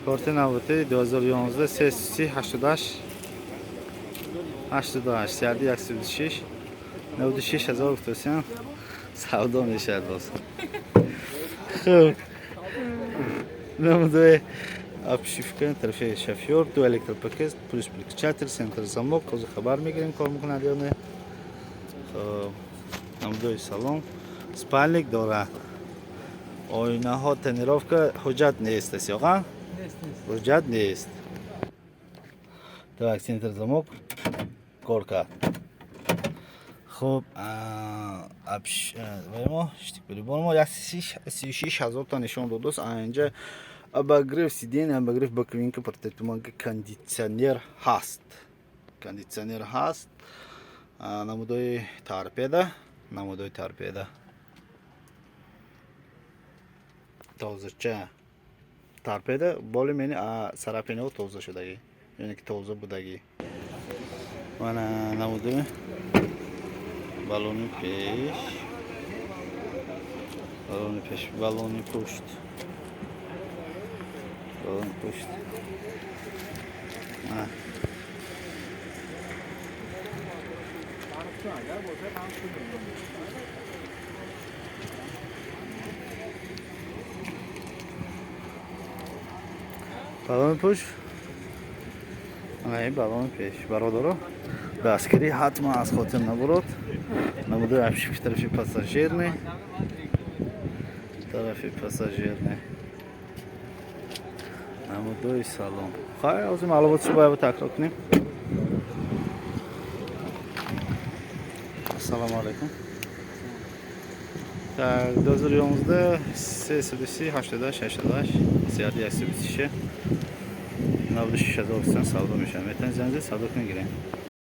کارت نوبتی 2011 3 88 88 سردی 126 96,000 گفتم سودا میشه باز. خب نموده ابشیفکن طرف شفیور دو الکتروپاکت پلیس پلیکچاتر سنتر زامок از خبر میگیریم کار میکنه یا نه. خب نموده سالن спальник داره. آینه ها تنیروفکا حجت نیست است یا حجت نیست. так سنتر زامок کار کرد. خب ابش وایما штик по-любому я 36,000 та нишон додос اینجا обогрев сидения обогрев боковинка противотуманка кондиционер هست. кондиционер هست. намудои торпеда тозача торпеда боли мени сарапино тоза шудагӣ яъне ки тоза будагӣ мана намудои балони пеш балони пушт балони пушт балони пеш бародаро ба аскарӣ ҳатман аз хотир набурад. намудои обшивки тарафи пассажирный намудои салон. хай ҳозир маълумотшо бояд такрор кунем. ассалому алайкум. так 2011 330 88 88 326 96,000 савдо мешавад. метавонед занг бизанед савдо кунед гирем.